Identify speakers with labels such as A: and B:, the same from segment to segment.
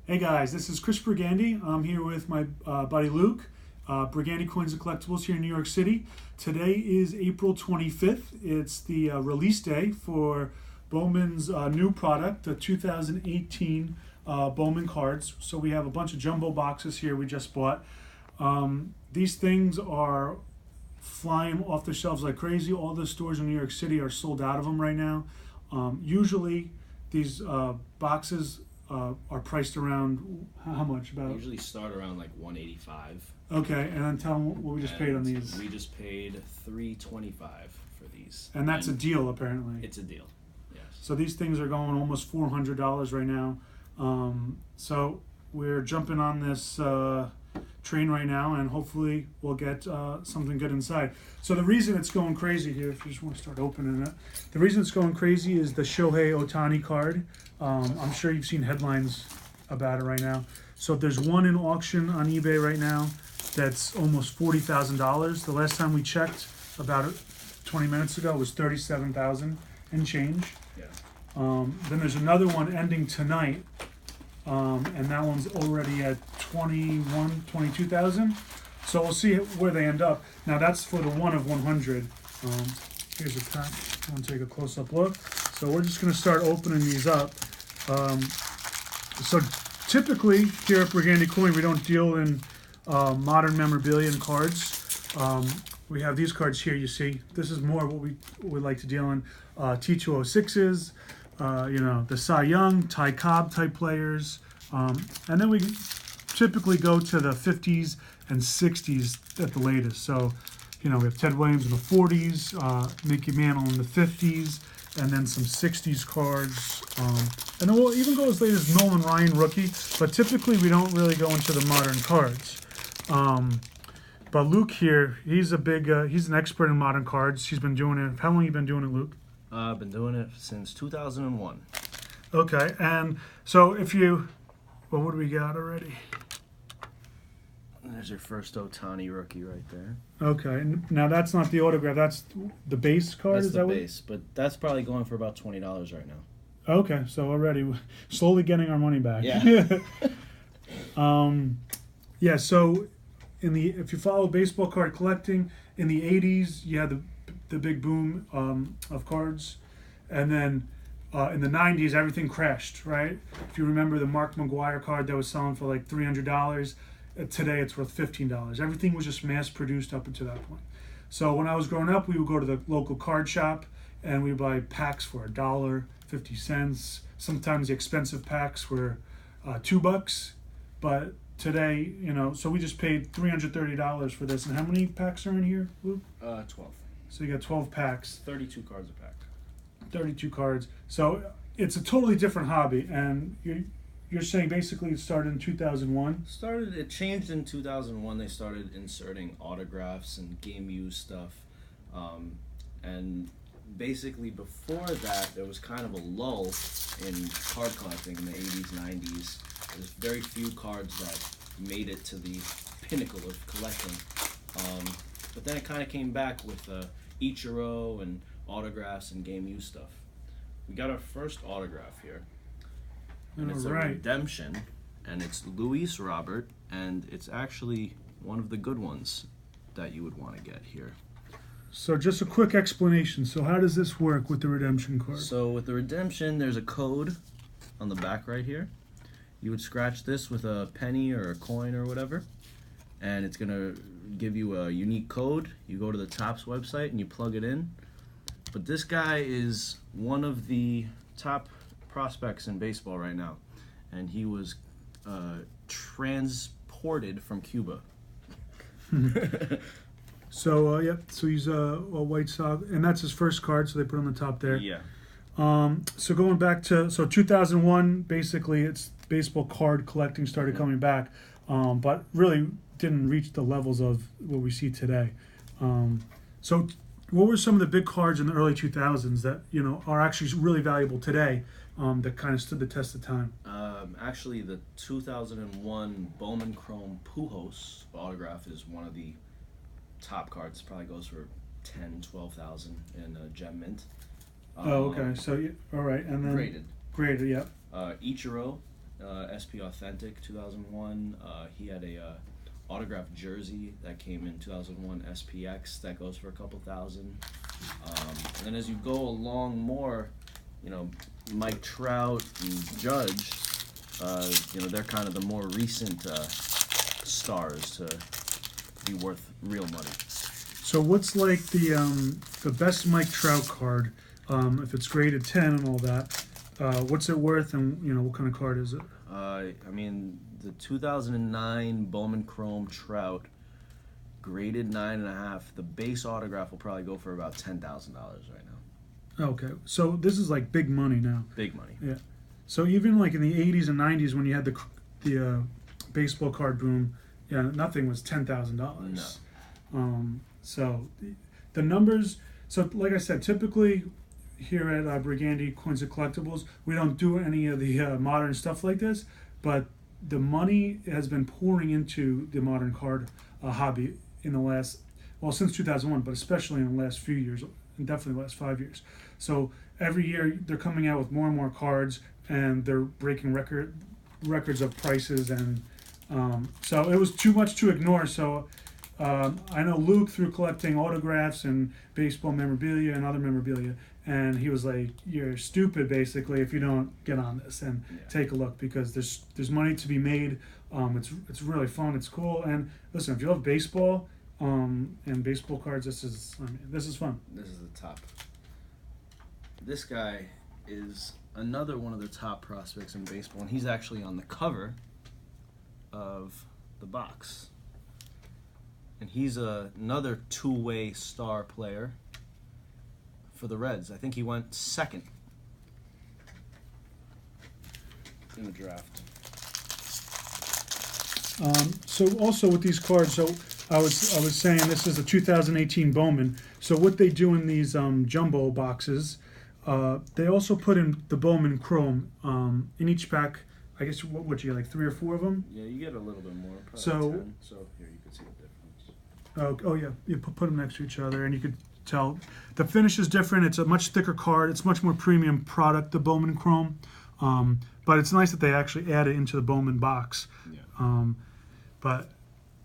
A: Hey guys, this is Chris Brigandy. I'm here with my buddy Luke, Brigandy Coins and Collectibles here in New York City. Today is April 25th. It's the release day for Bowman's new product, the 2018 Bowman cards. So we have a bunch of jumbo boxes here we just bought. These things are flying off the shelves like crazy. All the stores in New York City are sold out of them right now. Usually these boxes are priced around how much?
B: They
A: About
B: usually start around like 185.
A: okay, and then tell them what we just paid on
B: And
A: these.
B: We just paid 325 for these.
A: And that's a deal apparently.
B: It's a deal. Yes.
A: So these things are going almost $400 right now. So we're jumping on this train right now, and hopefully we'll get something good inside. So the reason it's going crazy here, if you just want to start opening it, the reason it's going crazy is the Shohei Ohtani card. I'm sure you've seen headlines about it right now. So there's one in auction on eBay right now that's almost $40,000. The last time we checked, about 20 minutes ago, it was $37,000 and change.
B: Yeah.
A: Then there's another one ending tonight, and that one's already at 22,000. So we'll see where they end up. Now that's for the 1 of 100. Here's a pack. I want to take a close-up look. So we're just going to start opening these up. So typically here at Brigandy Coin, we don't deal in modern memorabilia and cards. We have these cards here. You see, this is more what we would like to deal in. T206s. The Cy Young, Ty Cobb type players. And then we typically go to the 50s and 60s at the latest. So, we have Ted Williams in the 40s, Mickey Mantle in the 50s, and then some 60s cards. And then we'll even go as late as Nolan Ryan rookie, but typically we don't really go into the modern cards. But Luke here, he's an expert in modern cards. He's been doing it. How long have you been doing it, Luke?
B: I've been doing it since 2001.
A: Okay, and so what do we got already?
B: There's your first Ohtani rookie right there.
A: Okay, now that's not the autograph, that's the base card?
B: That's
A: is
B: the
A: that
B: base, but that's probably going for about $20 right now.
A: Okay, so already we're slowly getting our money back.
B: Yeah.
A: So if you follow baseball card collecting, in the 80s, you had the big boom of cards, and then in the 90s, everything crashed, right? If you remember the Mark McGwire card that was selling for like $300, today it's worth $15. Everything was just mass produced up until that point. So when I was growing up, we would go to the local card shop and we buy packs for $1, 50 cents. Sometimes the expensive packs were $2. But today, so we just paid $330 for this. And how many packs are in here, Luke?
B: 12.
A: So you got 12 packs.
B: 32 cards a pack.
A: 32 cards. So it's a totally different hobby. And you're saying basically it started in 2001?
B: It changed in 2001. They started inserting autographs and game use stuff. And basically before that, there was kind of a lull in card collecting in the 80s, 90s. There's very few cards that made it to the pinnacle of collecting. But then it kind of came back with Ichiro and autographs and game use stuff. We got our first autograph here. And it's a redemption, and it's Luis Robert, and it's actually one of the good ones that you would want to get here.
A: So just a quick explanation. So how does this work with the redemption card?
B: So with the redemption, there's a code on the back right here. You would scratch this with a penny or a coin or whatever, and it's going to give you a unique code. You go to the Topps website and you plug it in. But this guy is one of the top prospects in baseball right now, and he was transported from Cuba.
A: So he's a White Sox, and that's his first card, so they put on the top there.
B: Yeah.
A: So going back to 2001, basically it's baseball card collecting started coming back, but really didn't reach the levels of what we see today. So what were some of the big cards in the early 2000s that are actually really valuable today, that kind of stood the test of time?
B: Actually, the 2001 Bowman Chrome Pujols autograph is one of the top cards. Probably goes for 10,000-12,000 in gem mint.
A: Okay. So all right, and then
B: Graded,
A: yeah.
B: Ichiro SP Authentic 2001. He had a autographed jersey that came in 2001 SPX that goes for a couple thousand. And then as you go along more, you know, Mike Trout and Judge, you know, they're kind of the more recent stars to be worth real money.
A: So what's like the best Mike Trout card? If it's graded 10 and all that, what's it worth, and you know what kind of card is it?
B: I mean, the 2009 Bowman Chrome Trout, graded 9.5. The base autograph will probably go for about $10,000 right now.
A: Okay, so this is like big money now.
B: Big money.
A: Yeah. So even like in the 80s and 90s when you had the baseball card boom, yeah, nothing was $10,000.
B: No.
A: So the numbers. So like I said, typically here at Briganti Coins and Collectibles, we don't do any of the modern stuff like this, but the money has been pouring into the modern card hobby in the last, well, since 2001, but especially in the last few years, and definitely the last 5 years. So every year they're coming out with more and more cards, and they're breaking records of prices, and so it was too much to ignore. So I know Luke, through collecting autographs and baseball memorabilia and other memorabilia, and he was like, "You're stupid, basically, if you don't get on this and take a look, because there's money to be made. It's really fun. It's cool. And listen, if you love baseball and baseball cards, this is fun.
B: This is the top. This guy is another one of the top prospects in baseball, and he's actually on the cover of the box. And he's another two-way star player for the Reds. I think he went second in the draft.
A: So also with these cards, so I was saying this is a 2018 Bowman. So what they do in these jumbo boxes, they also put in the Bowman Chrome in each pack. I guess what you get, like 3 or 4 of them?
B: Yeah, you get a little bit more. Probably
A: So
B: 10. So here you can see the difference.
A: Oh yeah, you put them next to each other, and you could tell the finish is different. It's a much thicker card. It's much more premium product, the Bowman Chrome. But it's nice that they actually add it into the Bowman box.
B: Yeah.
A: But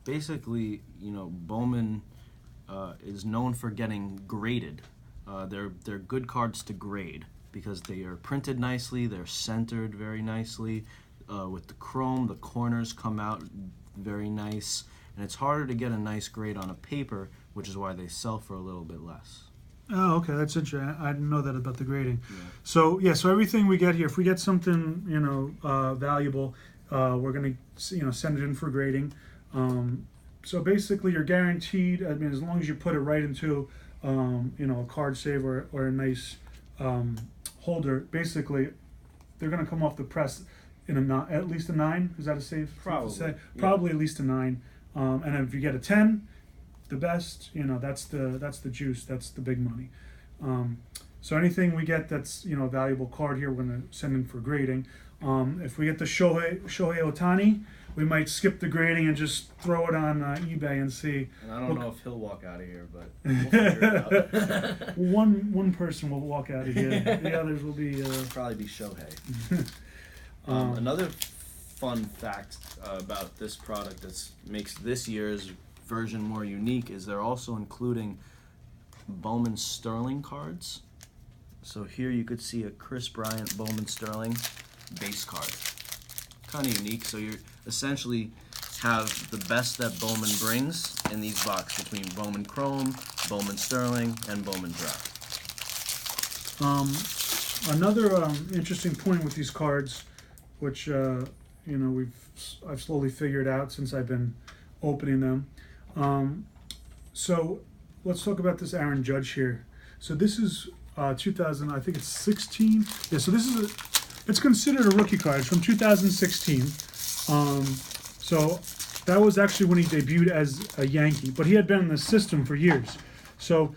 B: basically, you know, Bowman is known for getting graded. They're good cards to grade because they are printed nicely. They're centered very nicely. With the chrome, the corners come out very nice. And it's harder to get a nice grade on a paper, which is why they sell for a little bit less.
A: oh, okay, that's interesting. I didn't know that about the grading.
B: Yeah.
A: So so everything we get here, if we get something valuable, we're gonna send it in for grading. So basically, you're guaranteed. I mean, as long as you put it right into a card save or a nice holder, basically, they're gonna come off the press in at least a 9. Is that a safe?
B: Probably.
A: To say?
B: Yeah.
A: Probably at least a 9. And if you get a 10, the best. That's the juice. That's the big money. So anything we get that's a valuable card here, we're gonna send in for grading. If we get the Shohei Ohtani, we might skip the grading and just throw it on eBay and see.
B: And I don't know if he'll walk out of here, but we'll figure it out.
A: One person will walk out of here. The others will be.
B: Probably be Shohei. Another fun fact about this product that makes this year's version more unique is they're also including Bowman Sterling cards. So here you could see a Chris Bryant Bowman Sterling base card. Kind of unique. So you essentially have the best that Bowman brings in these boxes between Bowman Chrome, Bowman Sterling, and Bowman Draft.
A: Another interesting point with these cards, which I've slowly figured out since I've been opening them. So let's talk about this Aaron Judge here. So this is 2000, I think it's 16. Yeah, so this is it's considered a rookie card. It's from 2016. So that was actually when he debuted as a Yankee, but he had been in the system for years. So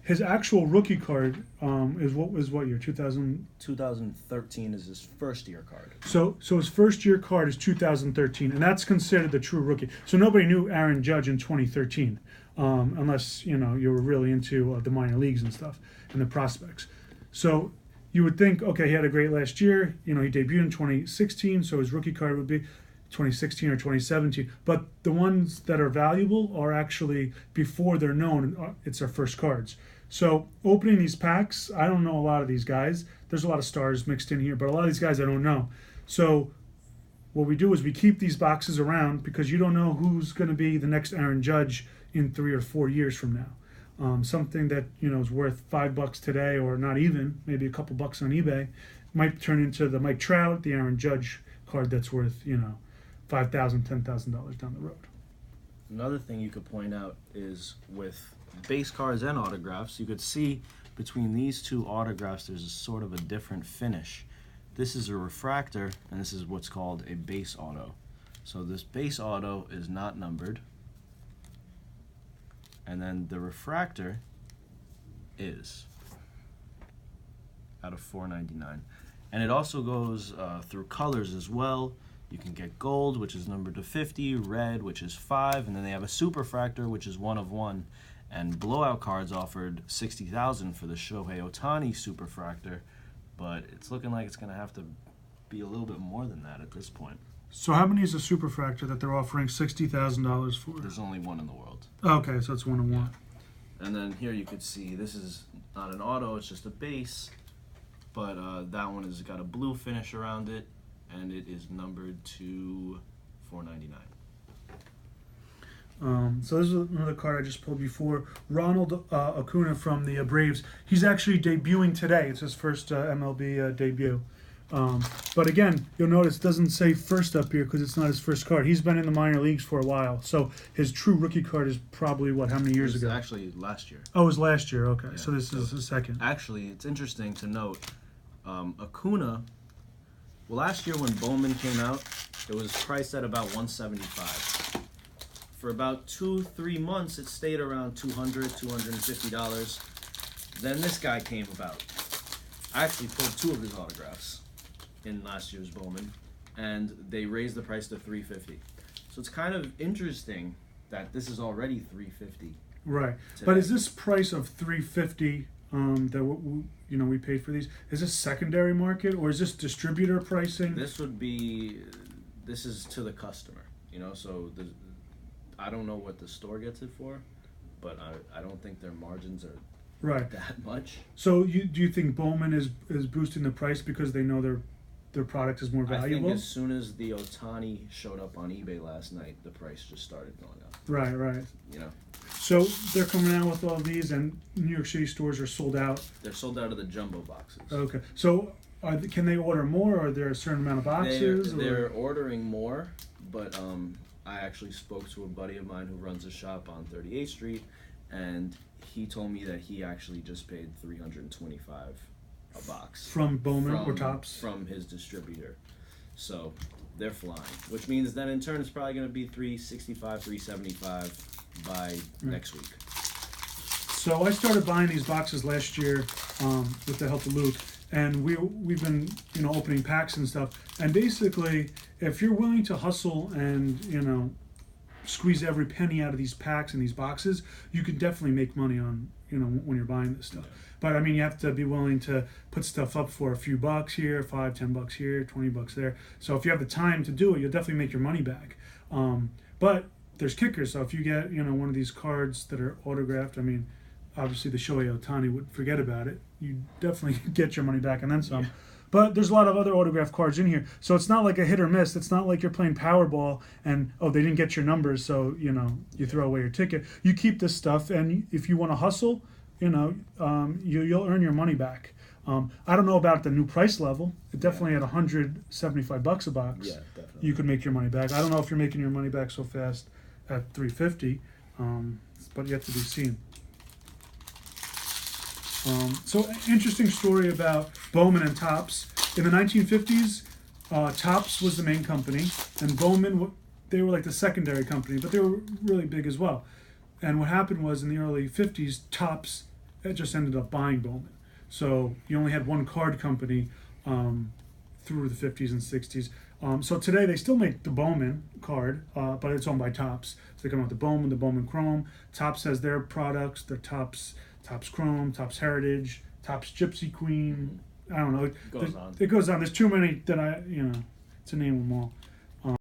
A: his actual rookie card is what year? 2000.
B: 2013 is his first year card.
A: So his first year card is 2013, and that's considered the true rookie. So nobody knew Aaron Judge in 2013, unless you were really into the minor leagues and stuff and the prospects. So you would think, okay, he had a great last year. You know, he debuted in 2016, so his rookie card would be 2016 or 2017. But the ones that are valuable are actually before they're known. It's their first cards. So opening these packs, I don't know a lot of these guys. There's a lot of stars mixed in here, but a lot of these guys I don't know. So what we do is we keep these boxes around because you don't know who's going to be the next Aaron Judge in 3 or 4 years from now. Something that is worth $5 today, or not even, maybe a couple bucks on eBay, might turn into the Mike Trout, the Aaron Judge card that's worth $5,000, $10,000 down the road.
B: Another thing you could point out is with base cards and autographs, you could see between these two autographs there's a sort of a different finish. This is a refractor, and this is what's called a base auto. So this base auto is not numbered, and then the refractor is out of $4.99. And it also goes through colors as well. You can get gold, which is numbered to 50, red, which is 5, and then they have a superfractor, which is 1 of 1. And blowout cards offered $60,000 for the Shohei Ohtani superfractor, but it's looking like it's going to have to be a little bit more than that at this point.
A: So how many is a superfractor that they're offering $60,000 for?
B: There's only one in the world.
A: Okay, so it's 1 of 1.
B: And then here you could see this is not an auto, it's just a base, but that one has got a blue finish around it, and it is numbered to $4.99.
A: So this is another card I just pulled before. Ronald Acuna from the Braves. He's actually debuting today. It's his first MLB debut. But again, you'll notice it doesn't say first up here because it's not his first card. He's been in the minor leagues for a while. So his true rookie card is probably, how many years ago?
B: Actually last year.
A: Oh, it was last year. Okay,
B: Yeah.
A: so this is his second.
B: Actually, it's interesting to note, Acuna, well, last year when Bowman came out, it was priced at about $175. For about 2-3 months, it stayed around $200, $250. Then this guy came about. I actually pulled 2 of his autographs in last year's Bowman, and they raised the price to $350. So it's kind of interesting that this is already $350.
A: Right,
B: today.
A: but is this price of $350 that we paid for these? Is this secondary market or is this distributor pricing?
B: This is to the customer. So I don't know what the store gets it for, but I don't think their margins are
A: right
B: that much.
A: So do you think Bowman is boosting the price because they know their product is more valuable?
B: I think as soon as the Ohtani showed up on eBay last night, the price just started going up.
A: Right. So they're coming out with all these, and New York City stores are sold out.
B: They're sold out of the jumbo boxes.
A: Okay. So can they order more, or are there a certain amount of boxes?
B: They're ordering more, but I actually spoke to a buddy of mine who runs a shop on 38th Street, and he told me that he actually just paid $325 a box
A: from Bowman or Topps,
B: from his distributor. So they're flying, which means then in turn it's probably going to be $365, $375 by next week.
A: So I started buying these boxes last year with the help of Luke, and we've been opening packs and stuff. And basically, if you're willing to hustle and squeeze every penny out of these packs and these boxes, you can definitely make money on when you're buying this stuff. But I mean, you have to be willing to put stuff up for a few bucks here, $5, $10 here, $20 there. So if you have the time to do it, you'll definitely make your money back. But there's kickers. So if you get one of these cards that are autographed, I mean, obviously the Shohei Ohtani would forget about it. You definitely get your money back and then some. Yeah. But there's a lot of other autographed cards in here. So it's not like a hit or miss. It's not like you're playing Powerball and, they didn't get your numbers, so, you throw away your ticket. You keep this stuff, and if you want to hustle, you'll earn your money back. I don't know about the new price level. It definitely at $175 a box.
B: Yeah, definitely.
A: You could make your money back. I don't know if you're making your money back so fast at $350, but yet to be seen. So interesting story about Bowman and Topps. In the 1950s, Topps was the main company, and Bowman, they were like the secondary company, but they were really big as well. And what happened was in the early 50s, Topps just ended up buying Bowman. So you only had one card company through the 50s and 60s. So today they still make the Bowman card, but it's owned by Topps. So they come out with the Bowman Chrome. Topps has their products, their Topps Chrome, Topps Heritage, Topps Gypsy Queen, I don't know.
B: Goes on.
A: It goes on. There's too many that to name them all.